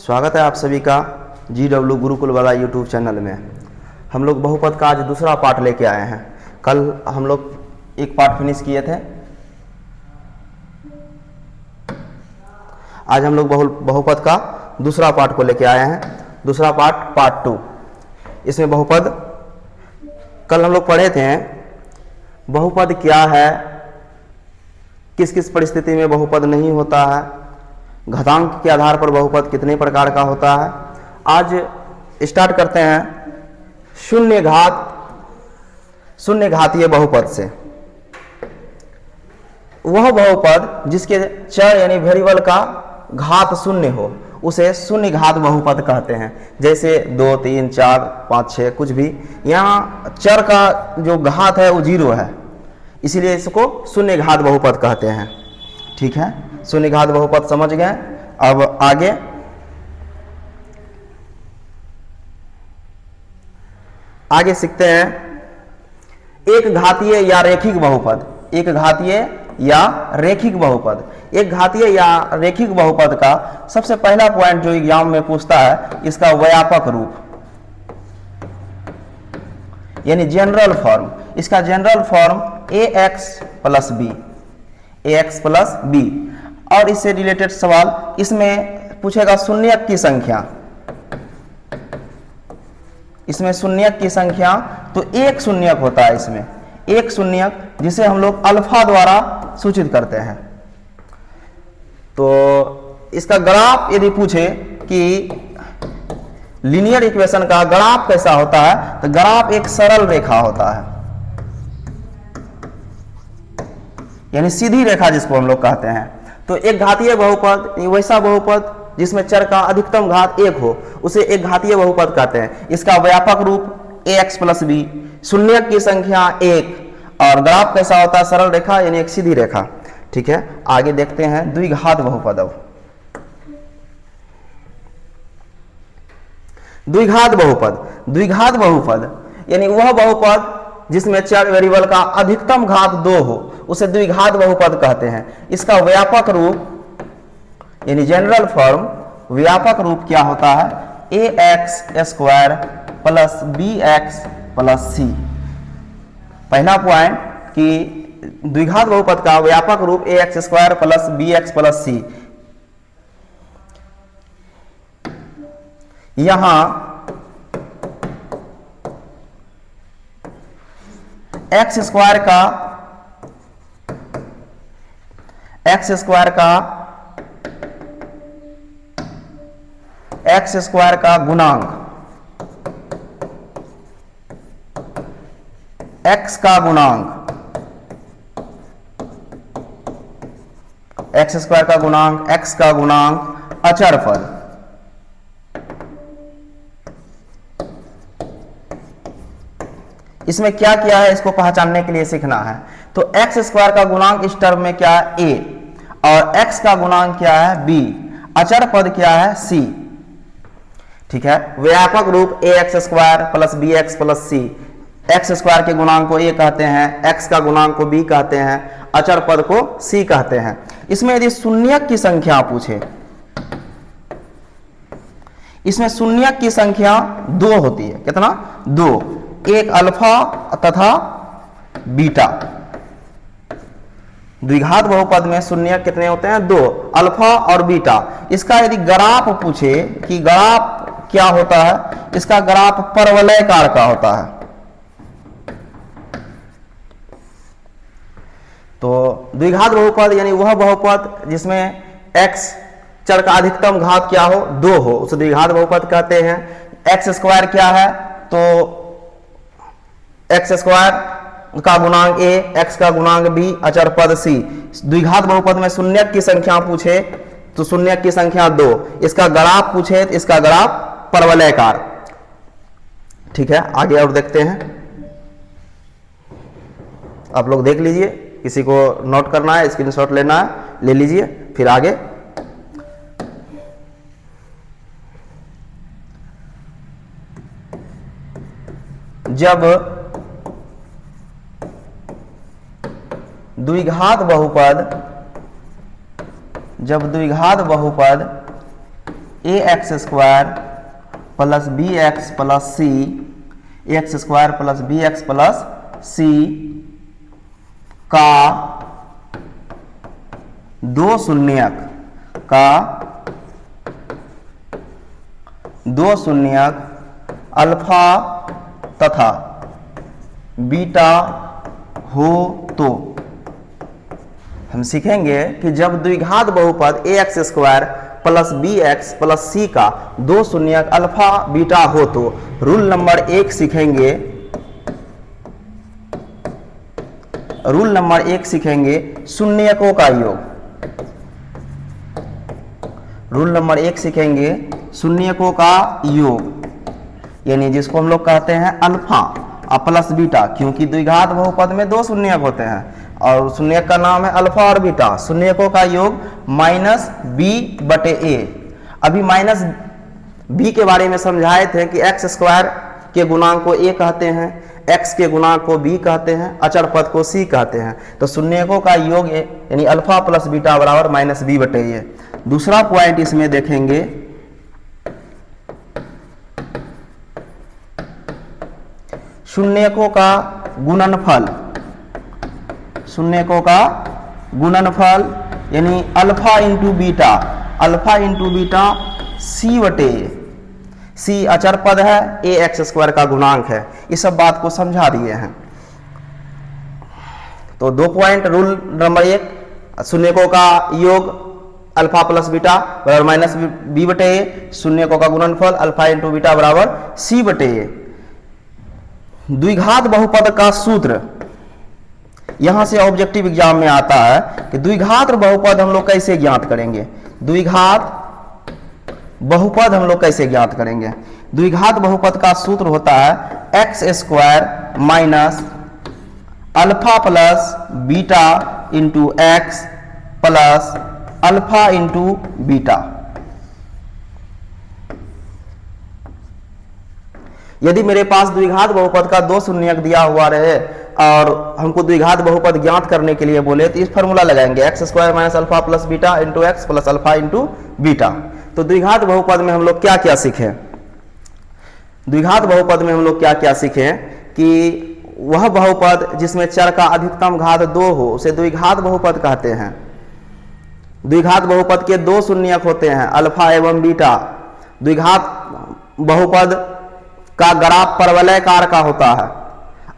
स्वागत है आप सभी का GW गुरुकुल वाला यूट्यूब चैनल में। हम लोग बहुपद का आज दूसरा पार्ट लेके आए हैं। कल हम लोग एक पार्ट फिनिश किए थे। आज हम लोग बहुपद का दूसरा पार्ट को लेके आए हैं। दूसरा पार्ट 2। इसमें बहुपद कल हम लोग पढ़े थे बहुपद क्या है, किस किस परिस्थिति में बहुपद नहीं होता है, घातांक के आधार पर बहुपद कितने प्रकार का होता है। आज स्टार्ट करते हैं शून्य घातीय बहुपद से। वह बहुपद जिसके चर यानी वेरिएबल का घात शून्य हो उसे शून्य घात बहुपद कहते हैं। जैसे 2, 3, 4, 5, 6 कुछ भी, यहाँ चर का जो घात है वो 0 है, इसीलिए इसको शून्य घात बहुपद कहते हैं। ठीक है, शून्य घात बहुपद समझ गए। अब आगे सीखते हैं एक घातीय या रैखिक बहुपद। एक घातीय या रैखिक बहुपद। एक घातीय या रैखिक बहुपद का सबसे पहला पॉइंट जो एग्जाम में पूछता है, इसका व्यापक रूप यानी जनरल फॉर्म। इसका general form ax plus b। और इससे रिलेटेड सवाल इसमें पूछेगा शून्यक की संख्या। इसमें शून्यक की संख्या तो एक शून्यक होता है। इसमें एक शून्यक जिसे हम लोग अल्फा द्वारा सूचित करते हैं। तो इसका ग्राफ यदि पूछे कि लीनियर इक्वेशन का ग्राफ कैसा होता है, तो ग्राफ एक सरल रेखा होता है, यानी सीधी रेखा जिसको हम लोग कहते हैं। तो एक घातीय बहुपद वैसा बहुपद जिसमें चर का अधिकतम घात 1 हो उसे एक घातीय बहुपद कहते हैं। इसका व्यापक रूप ax प्लस b, शून्यक की संख्या 1 और ग्राफ कैसा होता है, सरल रेखा यानी एक सीधी रेखा। ठीक है, आगे देखते हैं द्विघात बहुपद। अब द्विघात बहुपद यानी वह बहुपद जिसमें चर वेरिएबल का अधिकतम घात 2 हो उसे द्विघात बहुपद कहते हैं। इसका व्यापक रूप यानी जनरल फॉर्म व्यापक रूप क्या होता है, ax square plus bx plus c। पहला पॉइंट कि द्विघात बहुपद का व्यापक रूप ax square plus bx plus c। यहां x स्क्वायर का गुणांक, x का गुणांक, x स्क्वायर का गुणांक, x का गुणांक अचर पद। इसमें क्या किया है, इसको पहचानने के लिए सीखना है। तो x स्क्वायर का गुणांक इस टर्म में क्या है, a, और x का गुणांक क्या है, b, अचर पद क्या है, c। ठीक है, व्यापक रूप ax square plus bx plus c। x square के गुणांक को a कहते हैं, x का गुणांक को b कहते हैं, अचर पद को c कहते हैं। इसमें यदि शून्यक की संख्या पूछे, इसमें शून्यक की संख्या 2 होती है। कितना, 2, एक अल्फा तथा बीटा। द्विघात बहुपद में शून्यक कितने होते हैं, 2, अल्फा और बीटा। इसका यदि ग्राफ पूछे कि ग्राफ क्या होता है, इसका ग्राफ परवलयकार का होता है। तो द्विघात बहुपद यानी वह बहुपद जिसमें x चर का अधिकतम घात क्या हो, 2 हो, उसे द्विघात बहुपद कहते हैं। x स्क्वायर क्या है, तो x स्क्वायर का गुणांक a, x का गुणांक b, अचर पद c। द्विघात बहुपद में शून्यक की संख्या पूछे तो शून्यक की संख्या 2। इसका ग्राफ पूछे तो इसका ग्राफ परवलयकार। ठीक है, आगे और देखते हैं। आप लोग देख लीजिए, किसी को नोट करना है, स्क्रीनशॉट लेना है, ले लीजिए, फिर आगे। जब द्विघात बहुपद a x square plus b x plus c, a x square plus b x plus c का दो शून्यक अल्फा तथा बीटा हो तो हम सीखेंगे कि जब द्विघात बहुपद a x square plus b x plus c का दो शून्यक अल्फा बीटा हो तो रूल नंबर 1 सीखेंगे। रूल नंबर 1 सीखेंगे शून्यकों का योग। रूल नंबर 1 सीखेंगे शून्यकों का योग, यानी जिसको हम लोग कहते हैं अल्फा प्लस बीटा, क्योंकि द्विघात बहुपद में दो शून्यक होते हैं और शून्यक का नाम है अल्फा और बीटा। शून्यकों का योग माइनस बी बटे ए। अभी माइनस बी के बारे में समझाए थे कि एक्स स्क्वायर के गुणांक को ए कहते हैं, एक्स के गुणांक को बी कहते हैं, अचर पद को सी कहते हैं। तो शून्यकों का योग यानी अल्फा प्लस बीटा बराबर माइनस बी बटे ए। दूसरा पॉइंट इसमें देखेंगे, शून्यकों का गुणनफल। शून्यकों का गुणनफल यानी अल्फा इंटू बीटा सी बटे ए। सी अचर पद है, ए एक्स स्क्वायर का गुणांक है। इस सब बात को समझा दिए हैं। तो 2 पॉइंट। रूल नंबर 1, शून्यकों का योग अल्फा प्लस बीटा बराबर माइनस बी बटे ए। शून्यकों का गुणनफल अल्फा इंटू बीटा बराबर सी बटे ए। द्विघात बहुपद का सूत्र यहां से ऑब्जेक्टिव एग्जाम में आता है कि द्विघात बहुपद हम लोग कैसे ज्ञात करेंगे। द्विघात बहुपद हम लोग कैसे ज्ञात करेंगे। द्विघात बहुपद का सूत्र होता है x square minus alpha plus beta into x plus alpha into beta. यदि मेरे पास द्विघात बहुपद का दो शून्यक दिया हुआ रहे और हमको द्विघात बहुपद ज्ञात करने के लिए बोले तो इस फॉर्मूला लगाएंगे x square minus alpha plus beta into x plus alpha into beta. तो द्विघात बहुपद में हम लोग क्या क्या सीखे। द्विघात बहुपद में हम लोग क्या क्या सीखे कि वह बहुपद जिसमें चर का अधिकतम घात 2 हो उसे द्विघात बहुपद कहते हैं। द्विघात बहुपद के दो शून्यक होते हैं अल्फा एवं बीटा। द्विघात बहुपद का ग्राफ परवलयाकार का होता है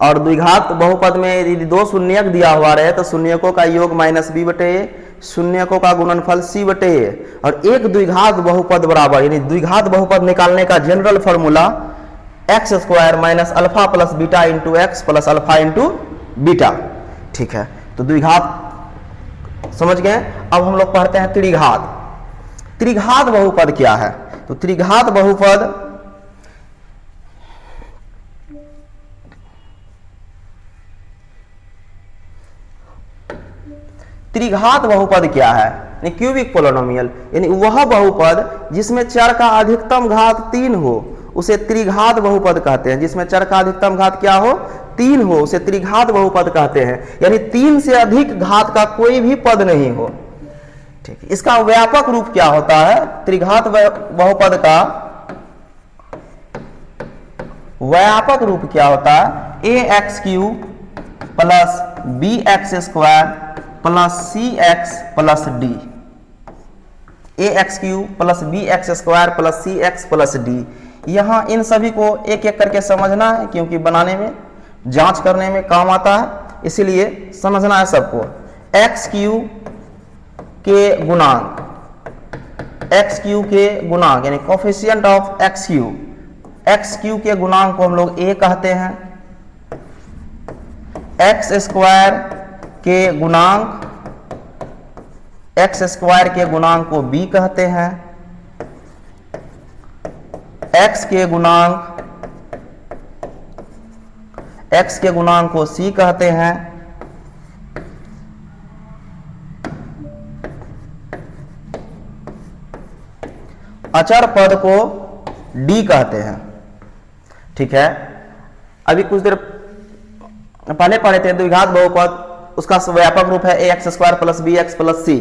और द्विघात बहुपद में यदि दो शून्यक दिया हुआ रहे तो शून्यकों का योग माइनस बी बटे ए, शून्यकों का गुणनफल सी बटे ए और एक द्विघात बहुपद बराबर, यानी द्विघात बहुपद निकालने का general formula x square minus alpha plus beta into x plus alpha into beta. ठीक है, तो द्विघात समझ गए। अब हम लोग पढ़ते हैं त्रिघात। त्रिघात बहुपद क्या है। तो त्रिघात बहुपद क्या है। क्यूबिक पोलिनोमियल यानी वह बहुपद जिसमें चर का अधिकतम घात 3 हो उसे त्रिघात बहुपद कहते हैं। जिसमें चर का अधिकतम घात क्या हो 3 हो उसे त्रिघात बहुपद कहते हैं, यानी 3 से अधिक घात का कोई भी पद नहीं हो। ठीक, इसका व्यापक रूप क्या होता है। त्रिघात बहुपद का व्यापक रूप क्या होता है। A x cube plus b x square plus c x plus d. A x cube plus b x square plus c x plus d. यहां इन सभी को एक एक करके समझना है क्योंकि बनाने में जांच करने में काम आता है, इसीलिए समझना है सबको। एक्स क्यू के गुणांक, एक्स क्यू के गुणांक यानी coefficient of x Q. X Q के गुणांक को हम लोग ए कहते हैं। एक्स स्क्वायर के गुणांक, एक्स स्क्वायर के गुणांक को बी कहते हैं। एक्स के गुणांक को सी कहते हैं। अचर पद को डी कहते हैं। ठीक है, अभी कुछ देर पहले पढ़े थे द्विघात बहुपद, उसका व्यापक रूप है a x square plus b x plus c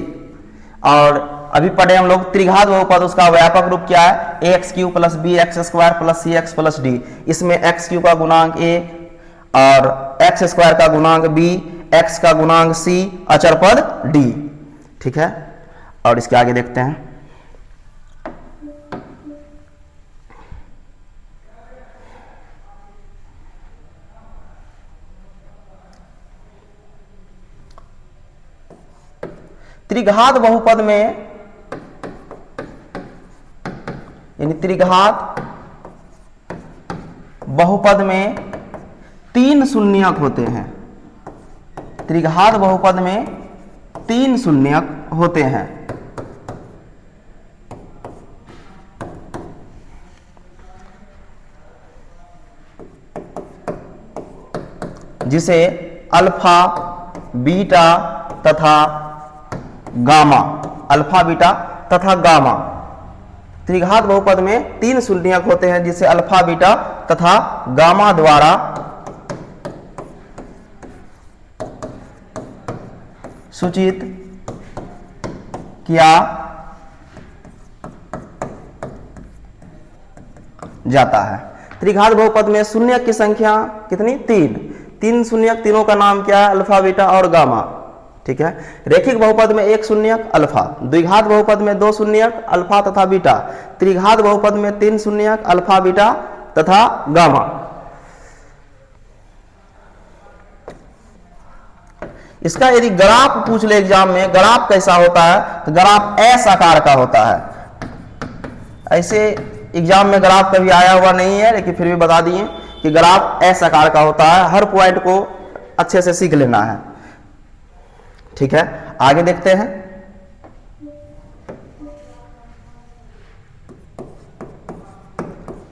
और अभी पढ़े हम लोग त्रिघात बहुपद, उसका व्यापक रूप क्या है, a x cube plus b x square plus c x plus d. इसमें एक्स क्यू का गुणांक ए और एक्स स्क्वायर का गुणांक बी, एक्स का गुणांक सी, अचर पद डी। ठीक है, और इसके आगे देखते हैं। त्रिघात बहुपद में, यानी त्रिघात बहुपद में 3 शून्यक होते हैं। त्रिघात बहुपद में 3 शून्यक होते हैं। जिसे अल्फा, बीटा तथा गामा, अल्फा, बीटा तथा गामा, त्रिघात बहुपद में 3 शून्यक होते हैं जिसे अल्फा, बीटा तथा गामा द्वारा सूचित किया जाता है। त्रिघात बहुपद में शून्यक की संख्या कितनी, 3 शून्यक, तीनों का नाम क्या है, अल्फा, बीटा और गामा। ठीक है, रेखिक बहुपद में 1 शून्यक अल्फा, द्विघात बहुपद में 2 शून्यक अल्फा तथा बीटा, त्रिघात बहुपद में 3 शून्यक अल्फा, बीटा तथा गामा। इसका यदि ग्राफ पूछ ले एग्जाम में, ग्राफ कैसा होता है, तो ग्राफ एस आकार का होता है। ऐसे एग्जाम में ग्राफ कभी आया हुआ नहीं है, लेकिन फिर भी बता दिए कि ग्राफ एस आकार का होता है। हर पॉइंट को अच्छे से सीख लेना है। ठीक है, आगे देखते हैं।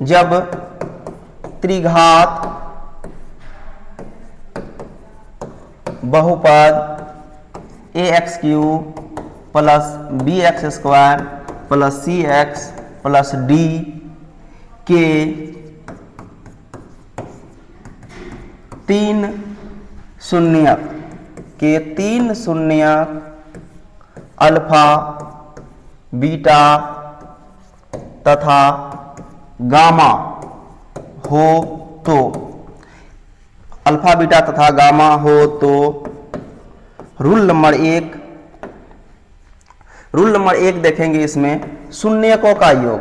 जब त्रिघात बहुपद a x cube plus b x square plus c x plus d के 3 शून्यक अल्फा, बीटा तथा गामा हो तो, अल्फा, बीटा तथा गामा हो तो रूल नंबर 1 देखेंगे। इसमें शून्यकों का योग,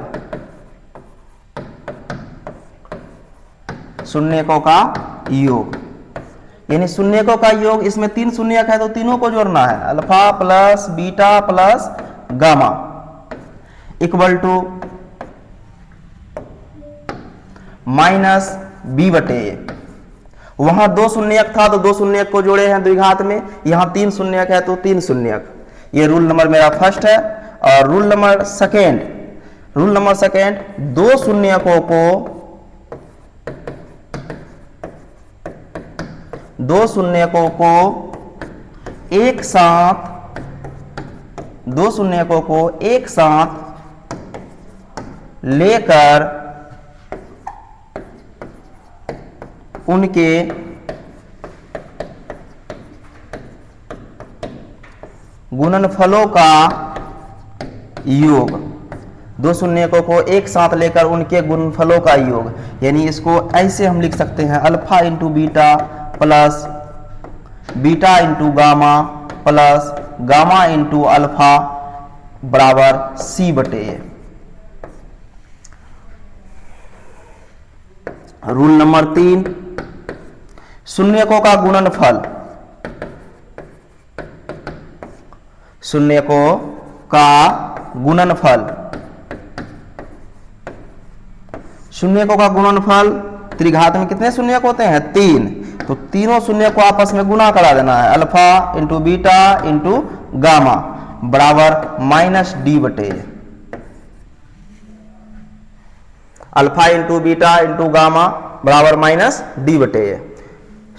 शून्यकों का योग, यानी शून्यकों का योग, इसमें 3 शून्यक है तो तीनों को जोड़ना है, alpha plus beta plus gamma equal to minus B बटे ए। वहां 2 शून्यक था तो 2 शून्यक को जोड़े हैं द्विघात में, यहां 3 शून्यक है तो 3 शून्यक। ये रूल नंबर मेरा फर्स्ट है। और रूल नंबर सेकेंड, 2 शून्यकों को, 2 शून्यकों को एक साथ, 2 शून्यकों को एक साथ लेकर उनके गुणनफलों का योग, 2 शून्यकों को एक साथ लेकर उनके गुणनफलों का योग, यानी इसको ऐसे हम लिख सकते हैं, alpha into beta plus beta into gamma plus gamma into alpha बराबर सी बटे ए। रूल नंबर 3, शून्यकों का गुणनफल, शून्यकों का गुणनफल, शून्यकों का गुणनफल, त्रिघात में कितने शून्यक होते हैं, 3, तो तीनों शून्य को आपस में गुणा करा देना है, alpha into beta into gamma बराबर माइनस डी बटे a. Alpha into beta into gamma बराबर माइनस डी बटे ए।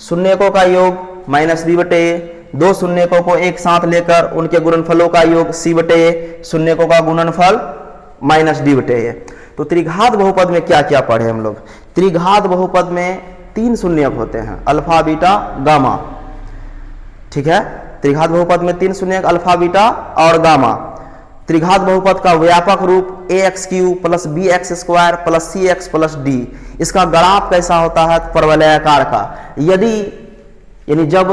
शून्यकों का योग माइनस डी बटे ए, 2 शून्यकों को एक साथ लेकर उनके गुणनफलों का योग सी बटे ए, शून्यकों का गुणनफल माइनस डी बटे ए। तो त्रिघात बहुपद में क्या क्या पढ़े हम लोग, त्रिघात बहुपद में 3 शून्यक होते हैं, अल्फा बीटा गामा। ठीक है, त्रिघात बहुपद में 3 शून्यक अल्फा बीटा और गामा। त्रिघात बहुपद का व्यापक रूप ax³ plus bx² plus cx plus d। इसका ग्राफ कैसा होता है? परवलयाकार का। यदि यानी जब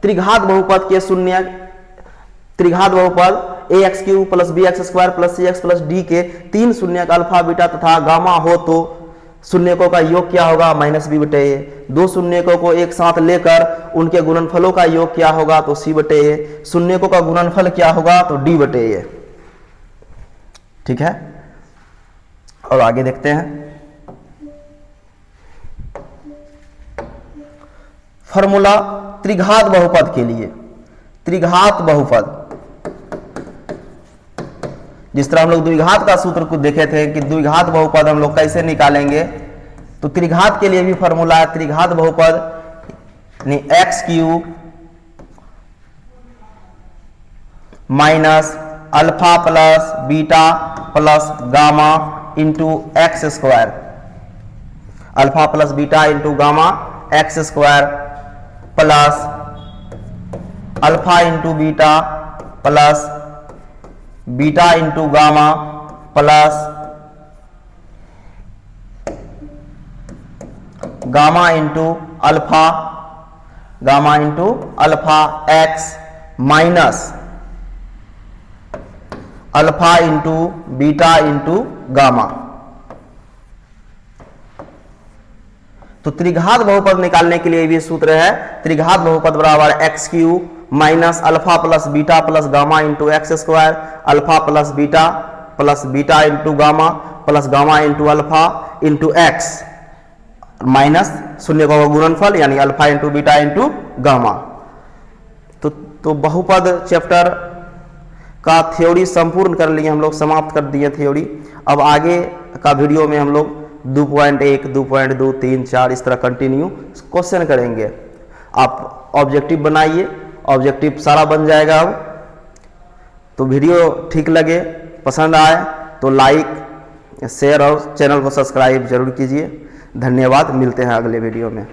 त्रिघात बहुपद के शून्य, त्रिघात बहुपद ax³ plus bx² plus cx plus d के 3 शून्यक अल्फा बीटा तथा गामा हो तो शून्यकों का योग क्या होगा? -b/a। 2 शून्यकों को एक साथ लेकर उनके गुणनफलों का योग क्या होगा? तो c/a। शून्यकों का गुणनफल क्या होगा? तो d/a। ठीक है, और आगे देखते हैं फॉर्मूला त्रिघात बहुपद के लिए। त्रिघात बहुपद, जिस तरह हम लोग द्विघात का सूत्र को देखे थे कि द्विघात बहुपद हम लोग कैसे निकालेंगे, तो त्रिघात के लिए भी फॉर्मूला है त्रिघात बहुपद x³ minus alpha plus beta plus gamma into x²। Alpha plus beta into gamma x² plus alpha into beta plus beta into gamma plus gamma into alpha x minus alpha into beta into gamma. तो त्रिघात बहुपद निकालने के लिए भी सूत्र है त्रिघात बहुपद बराबर x³ minus alpha plus beta plus gamma into x², alpha plus beta into gamma plus gamma into alpha into x minus शून्य का गुणनफल यानी alpha into beta into gamma. तो बहुपद चैप्टर का थ्योरी संपूर्ण कर लिए हम लोग, समाप्त कर दिए थ्योरी। अब आगे का वीडियो में हम लोग 2.1, 2.2, 3, 4 इस तरह कंटिन्यू क्वेश्चन करेंगे। आप ऑब्जेक्टिव बनाइए, ऑब्जेक्टिव सारा बन जाएगा। अब तो वीडियो ठीक लगे, पसंद आए तो लाइक शेयर और चैनल को सब्सक्राइब जरूर कीजिए। धन्यवाद, मिलते हैं अगले वीडियो में।